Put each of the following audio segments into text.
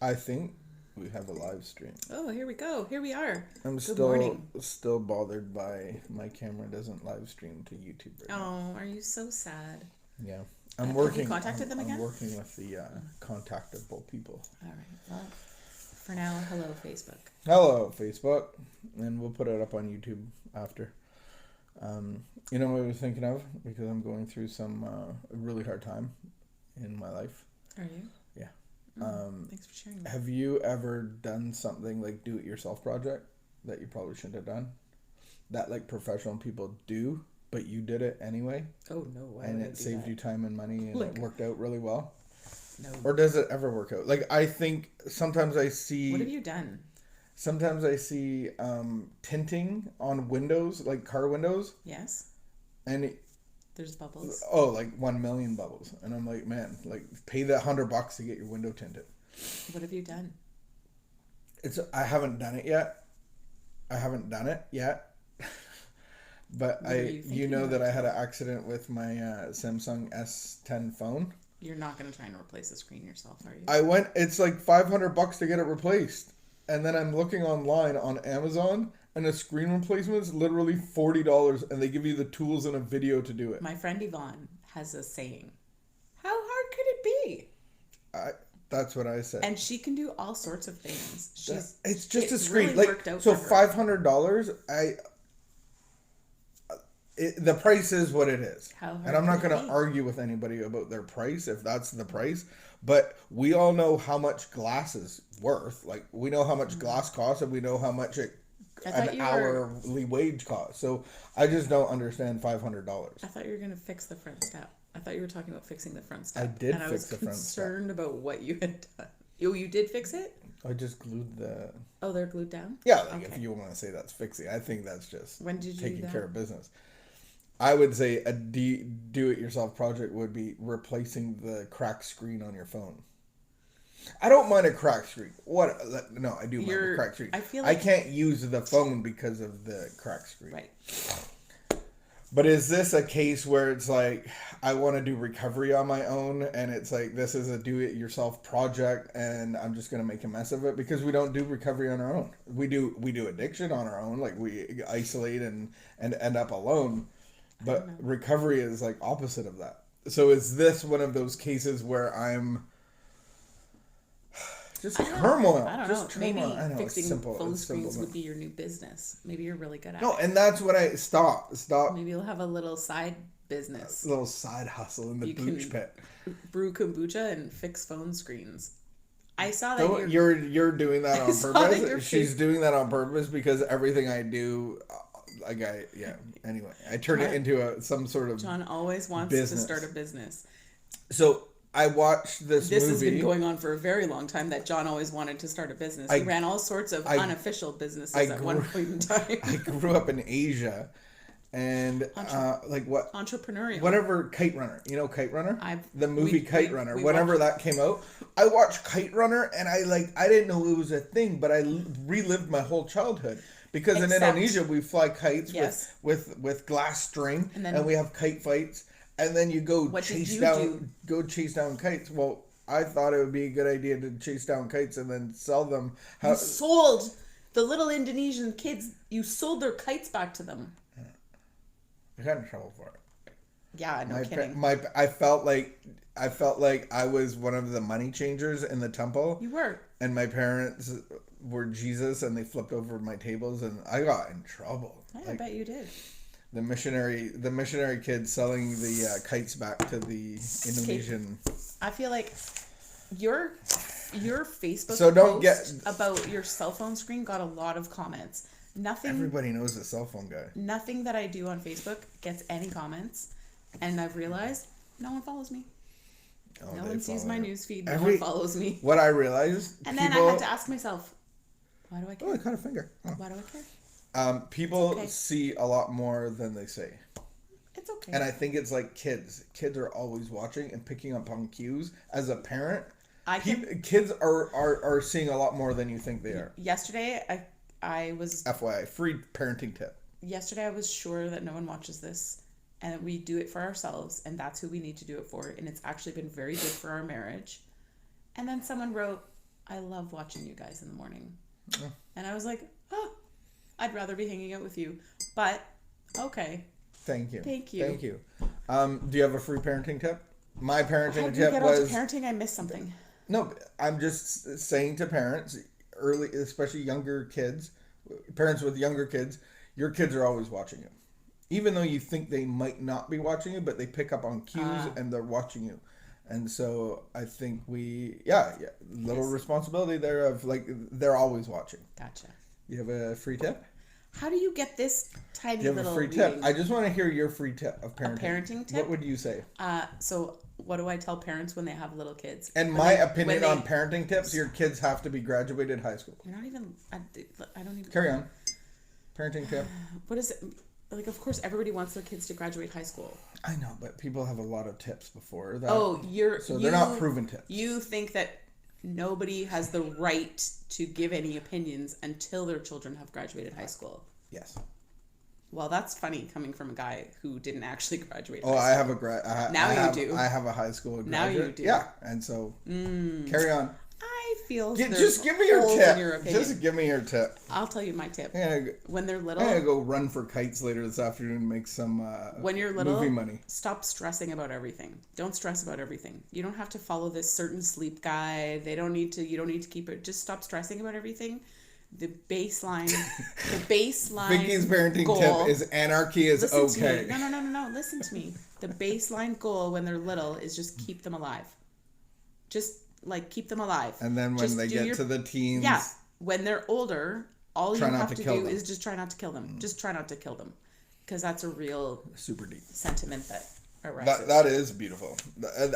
I think we have a live stream. Oh, here we go. Here we are. I'm Good morning. still bothered by my camera doesn't live stream to YouTube right now. Oh, are you so sad? Yeah. Have you contacted them again? I'm working with the contactable people. All right. Well, for now, hello, Facebook. Hello, Facebook. And we'll put it up on YouTube after. You know what I was thinking of? Because I'm going through some really hard time in my life. Are you? Yeah. Thanks for sharing that. Have you ever done something like do-it-yourself project that you probably shouldn't have done? That like professional people do, but you did it anyway? Oh, no. Why And would I it do saved that? you time and money and it worked out really well? No. Or does it ever work out? Like, I think sometimes I see... What have you done? Sometimes I see tinting on windows, like car windows. Yes. And There's bubbles. like 1 million bubbles. And I'm like, man, like pay that $100 to get your window tinted. What have you done? I haven't done it yet. But you know that I had an accident with my Samsung S10 phone. You're not going to try and replace the screen yourself, are you? It's like $500 to get it replaced. And then I'm looking online on Amazon, and a screen replacement is literally $40, and they give you the tools and a video to do it. My friend Yvonne has a saying. How hard could it be? That's what I said. And she can do all sorts of things. It's just a screen. Really worked out so for her. $500, the price is what it is. How hard and I'm not could it going to be? argue with anybody about their price if that's the price. But we all know how much glass is worth. Like, we know how much glass costs, and we know how much an hourly wage costs. So I just don't understand $500. I thought you were going to fix the front step. I thought you were talking about fixing the front step. I did fix the front step. And I was concerned about what you had done. Oh, you did fix it? I just glued the... Oh, they're glued down? Yeah, like Okay. if you want to say that's fixing. I think that's just When did you taking do that? care of business. I would say a do-it-yourself project would be replacing the cracked screen on your phone. I don't mind a cracked screen. No, I do mind a cracked screen. I feel I like... can't use the phone because of the cracked screen. Right. But is this a case where it's like, I want to do recovery on my own, and it's like, this is a do-it-yourself project, and I'm just going to make a mess of it? Because we don't do recovery on our own. We do addiction on our own. Like, we isolate and end up alone. But recovery is like opposite of that. So is this one of those cases where I'm just turmoil? I don't know. Maybe fixing phone screens would be your new business. Maybe you're really good at it. No, and that's what I... Stop. Maybe you'll have a little side business. A little side hustle in the booch pit. Brew kombucha and fix phone screens. I saw that you're doing that on purpose. She's doing that on purpose because everything I do... Anyway, I turn it into some sort of John always wants to start a business. So I watched this movie. This has been going on for a very long time, that John always wanted to start a business. He ran all sorts of unofficial businesses at one point in time. I grew up in Asia, and entrepreneurial. Whenever Kite Runner, you know Kite Runner? The movie Kite Runner. We whenever that came out, I watched Kite Runner, and I didn't know it was a thing, but I relived my whole childhood. Because in Indonesia we fly kites with glass string, and we have kite fights, and then you go chase down kites. Well, I thought it would be a good idea to chase down kites and then sell them. You sold the little Indonesian kids. You sold their kites back to them. I got in trouble for it. Yeah, no kidding. I felt like I was one of the money changers in the temple. You were. And my parents were Jesus, and they flipped over my tables, and I got in trouble. I bet you did. The missionary kids selling the kites back to the Indonesian. I feel like your Facebook post about your cell phone screen got a lot of comments. Everybody knows the cell phone guy. Nothing that I do on Facebook gets any comments, and I've realized no one follows me. No one sees my newsfeed. No one follows me. What I realized... And then I had to ask myself, why do I care? Oh, I cut a finger. Oh. Why do I care? People see a lot more than they say. It's okay. And I think it's like kids. Kids are always watching and picking up on cues. As a parent, kids are seeing a lot more than you think they are. Yesterday, I was... FYI, free parenting tip. Yesterday, I was sure that no one watches this. And we do it for ourselves, and that's who we need to do it for. And it's actually been very good for our marriage. And then someone wrote, I love watching you guys in the morning. Oh. And I was like, oh, I'd rather be hanging out with you. But, okay. Thank you. Thank you. Thank you. Do you have a free parenting tip? My parenting tip get was... parenting? I missed something. No, I'm just saying to parents, early, especially younger kids, parents with younger kids, your kids are always watching you. Even though you think they might not be watching you, but they pick up on cues and they're watching you. And so I think little responsibility there of like, they're always watching. Gotcha. You have a free tip? How do you get this tiny you have little a free reading? tip? I just want to hear your free tip of parenting. A parenting tip? What would you say? So what do I tell parents when they have little kids? And my opinion on parenting tips, your kids have to be graduated high school. You're not even... I don't even... Carry on. Parenting tip. What is it? Like, of course, everybody wants their kids to graduate high school. I know, but people have a lot of tips before that. Oh, they're not proven tips. You think that nobody has the right to give any opinions until their children have graduated high school? Yes. Well, that's funny coming from a guy who didn't actually graduate high school. I have a you do. I have a high school graduate. Now you do. Yeah, and so carry on. I feel just give me your tip. Just give me your tip. I'll tell you my tip. When they're little, I'm gonna go run for kites later this afternoon and make some when you're little, movie money. Stop stressing about everything. Don't stress about everything. You don't have to follow this certain sleep guide. You don't need to keep it. Just stop stressing about everything. The baseline Vicky's parenting goal, tip is anarchy is okay. No. Listen to me. The baseline goal when they're little is just keep them alive. Just like keep them alive. And then when they get to the teens, when they're older, all you have to do is just try not to kill them. Just try not to kill them, because that's a real super deep sentiment that arises. That is beautiful.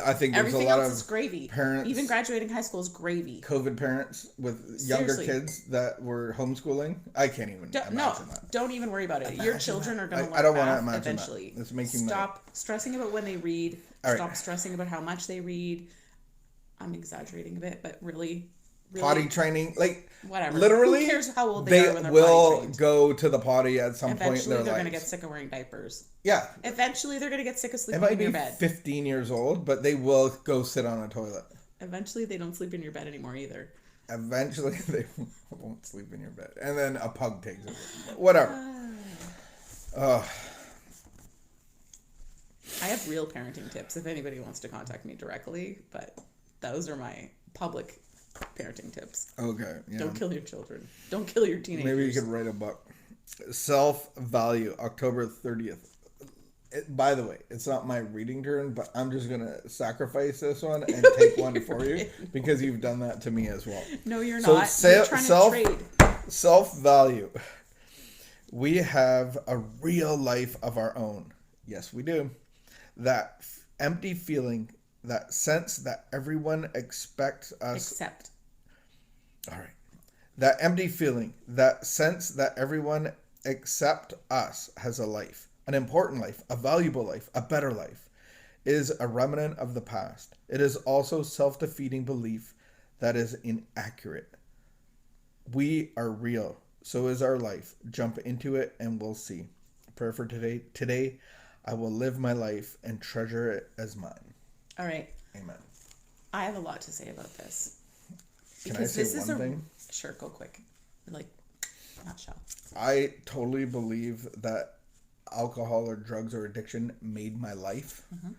I think there's everything a lot else of is gravy. Parents, even graduating high school is gravy. COVID parents with younger kids that were homeschooling. I can't even imagine that. Don't even worry about it. Your children are going to learn I don't want to imagine eventually. That. It's making Stop stressing about when they read. Stop stressing about how much they read. I'm exaggerating a bit, but really potty training, like whatever. Literally, who cares how old they are when they're will potty trained? Go to the potty at some Eventually, point in their they're lives. going to get sick of wearing diapers. Yeah. Eventually, they're going to get sick of sleeping in your bed. They might be 15 years old, but they will go sit on a toilet. Eventually, they don't sleep in your bed anymore either. Eventually, they won't sleep in your bed, and then a pug takes over. Whatever. I have real parenting tips if anybody wants to contact me directly, but those are my public parenting tips. Okay. Yeah. Don't kill your children. Don't kill your teenagers. Maybe you could write a book. Self-value, October 30th. By the way, it's not my reading turn, but I'm just going to sacrifice this one and take one for you because you've done that to me as well. No, you're not. You're trying to trade. Self-value. We have a real life of our own. Yes, we do. That empty feeling, that sense that everyone expects us. All right. That empty feeling, that sense that everyone except us has a life, an important life, a valuable life, a better life, is a remnant of the past. It is also self-defeating belief that is inaccurate. We are real. So is our life. Jump into it and we'll see. Prayer for today. Today, I will live my life and treasure it as mine. All right. Amen. I have a lot to say about this. Can I say one thing? Sure, go quick. Like, nutshell. I totally believe that alcohol or drugs or addiction made my life. Mm-hmm.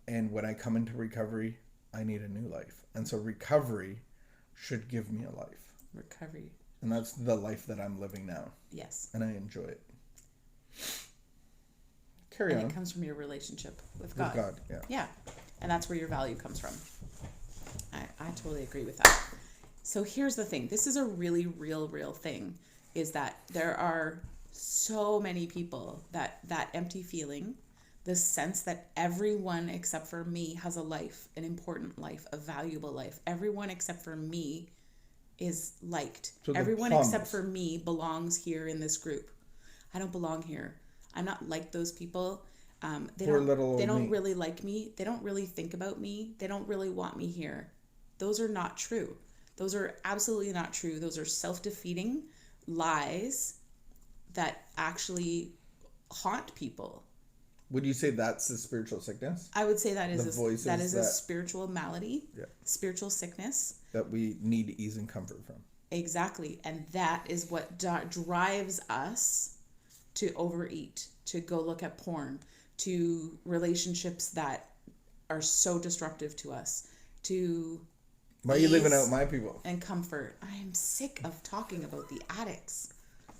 And when I come into recovery, I need a new life. And so recovery should give me a life. Recovery. And that's the life that I'm living now. Yes. And I enjoy it. Carry on. It comes from your relationship with God. With God, yeah. Yeah. And that's where your value comes from. I totally agree with that. So here's the thing. This is a really real thing, is that there are so many people that empty feeling, the sense that everyone except for me has a life, an important life, a valuable life. Everyone except for me is liked. So everyone except for me belongs here in this group. I don't belong here. I'm not like those people. They don't really like me. They don't really think about me. They don't really want me here. Those are not true. Those are absolutely not true. Those are self-defeating lies that actually haunt people. Would you say that's the spiritual sickness? I would say that is The a spiritual malady, Yeah. spiritual sickness. That we need ease and comfort from. Exactly. And that is what drives us to overeat, to go look at porn, to relationships that are so destructive to us, to Why are you leaving out my people? and comfort. I am sick of talking about the addicts.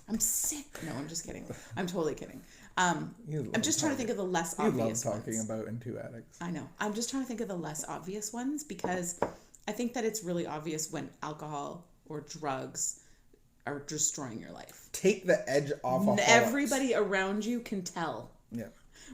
I'm sick. No, I'm just kidding. I'm totally kidding. I'm just trying to think of the less obvious You love talking ones. about into addicts. I know. I'm just trying to think of the less obvious ones because I think that it's really obvious when alcohol or drugs are destroying your life. Take the edge off of Everybody around you can tell. Yeah.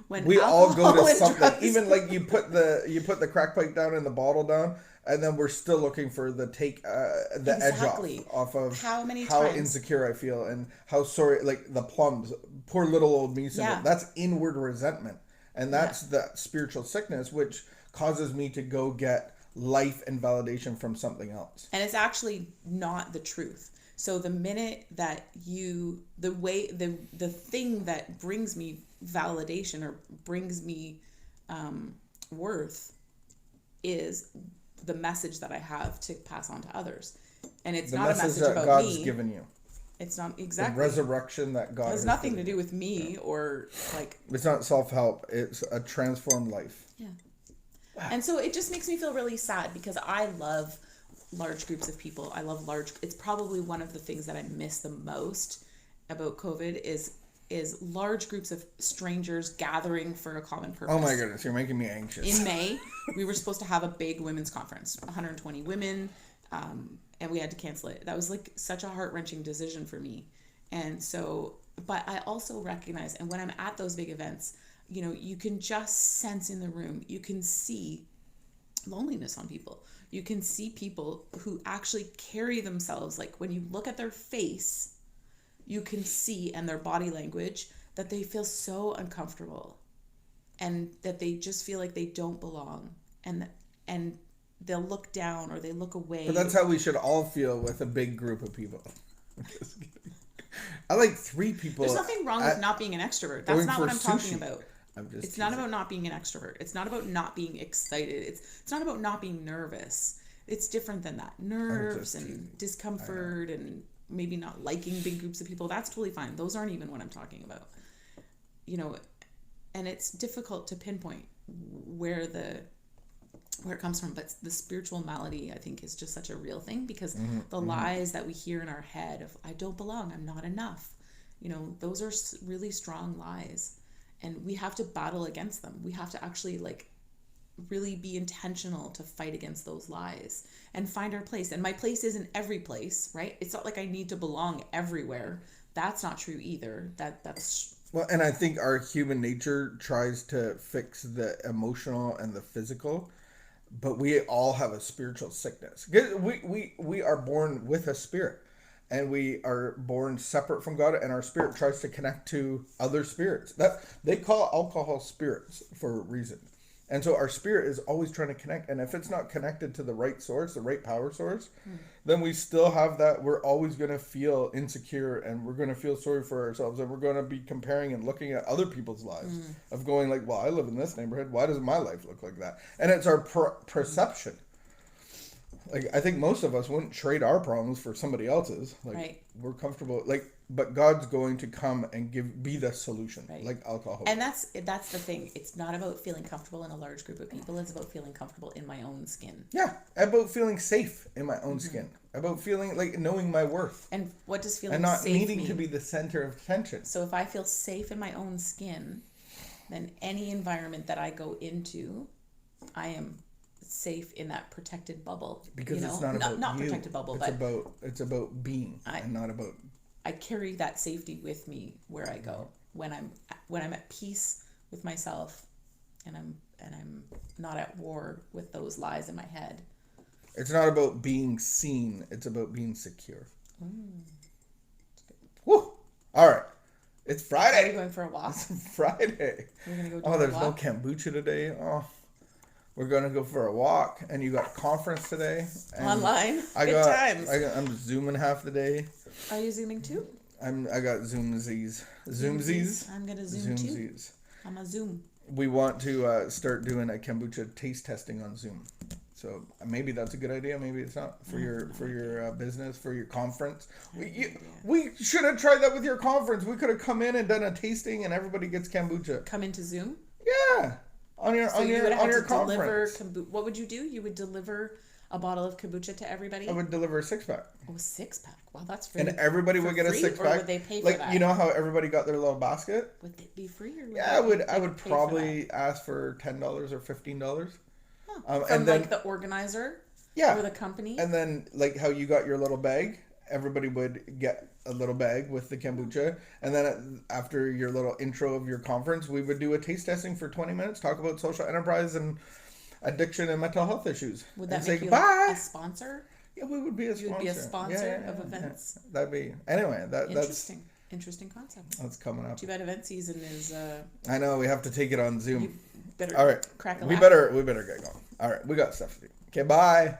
When We all go to and something. drugs- Even like you put the crack pipe down and the bottle down, and then we're still looking for the Exactly. edge off of how many how times insecure I feel and how sorry, like the plums, poor little old me syndrome. Yeah. That's inward resentment, and that's the spiritual sickness, which causes me to go get life and validation from something else. and it's actually not the truth. So the minute that the thing that brings me validation or brings me worth is the message that I have to pass on to others. And it's The not a message message that about God's me. given you, It's not the exactly. resurrection that God It has has nothing to given do with me or like. you. It's not self-help. It's a transformed life. Yeah. And so it just makes me feel really sad because I love large groups of people. I love it's probably one of the things that I miss the most about COVID is large groups of strangers gathering for a common purpose. Oh my goodness, you're making me anxious. In May, we were supposed to have a big women's conference, 120 women, and we had to cancel it. That was like such a heart-wrenching decision for me. And so, but I also recognize, and when I'm at those big events, you know, you can just sense in the room, you can see loneliness on people. You can see people who actually carry themselves, like when you look at their face, you can see and their body language that they feel so uncomfortable and that they just feel like they don't belong and they'll look down or they look away. But that's how we should all feel with a big group of people. I'm just kidding. I like 3 people. There's nothing wrong with not being an extrovert. That's not what I'm talking about. It's not about not being an extrovert. It's not about not being excited. It's not about not being nervous. It's different than that. Nerves and discomfort and maybe not liking big groups of people. That's totally fine. Those aren't even what I'm talking about. You know, and it's difficult to pinpoint where it comes from, but the spiritual malady, I think, is just such a real thing because the lies that we hear in our head of I don't belong, I'm not enough, you know, those are really strong lies, and we have to battle against them. We have to actually like really be intentional to fight against those lies and find our place. And my place isn't every place, right? It's not like I need to belong everywhere. That's not true either. That's Well, and I think our human nature tries to fix the emotional and the physical, but we all have a spiritual sickness. We are born with a spirit, and we are born separate from God, and our spirit tries to connect to other spirits. That they call alcohol spirits for a reason. And so our spirit is always trying to connect, and if it's not connected to the right source, the right power source, then we still have that. We're always going to feel insecure, and we're going to feel sorry for ourselves, and we're going to be comparing and looking at other people's lives of going like, well, I live in this neighborhood. Why doesn't my life look like that? And it's our perception. Like, I think most of us wouldn't trade our problems for somebody else's. Like, right. We're comfortable. Like, but God's going to come and be the solution, right. like alcohol. And that's the thing. It's not about feeling comfortable in a large group of people. It's about feeling comfortable in my own skin. Yeah, about feeling safe in my own skin. About feeling like knowing my worth. And what does feeling and not safe needing mean? to be the center of attention. So if I feel safe in my own skin, then any environment that I go into, I am safe in that protected bubble. Because you know? it's not about not you. protected bubble, It's about being and not about. I carry that safety with me where I go when I'm at peace with myself, and I'm not at war with those lies in my head. It's not about being seen. It's about being secure. Woo! All right. It's Friday. Are you going for a walk? It's Friday. We're gonna go do Oh, there's a no walk? kombucha today. Oh, we're gonna go for a walk, and you got a conference today. And Online. Good got. times. I'm zooming half the day. Are you zooming too? I got Zoomsies. Zoomsies. I'm gonna zoom too. Zoomsies. I'm a Zoom. We want to start doing a kombucha taste testing on Zoom. So maybe that's a good idea. Maybe it's not for your business, for your conference. We should have tried that with your conference. We could have come in and done a tasting, and everybody gets kombucha. Come into Zoom? Yeah, on your conference. What would you do? You would deliver a bottle of kombucha to everybody? I would deliver a 6-pack. Oh, a 6-pack. Wow, that's free. And everybody would get a 6-pack. Or would they pay for that? You know how everybody got their little basket? Would it be free? Or would I would probably ask for $10 or $15. From and then, the organizer? Yeah. Or the company? And then how you got your little bag, everybody would get a little bag with the kombucha. And then after your little intro of your conference, we would do a taste testing for 20 minutes, talk about social enterprise and addiction and mental health issues. Would that and make say you goodbye. a sponsor? Yeah, we would be a sponsor. You would be a sponsor of events. Yeah. That'd be anyway. Interesting concept. That's coming up. Too bad event season is. I know we have to take it on Zoom. You better all right. crack a we lap. better get going. All right, we got stuff to do. Okay, bye.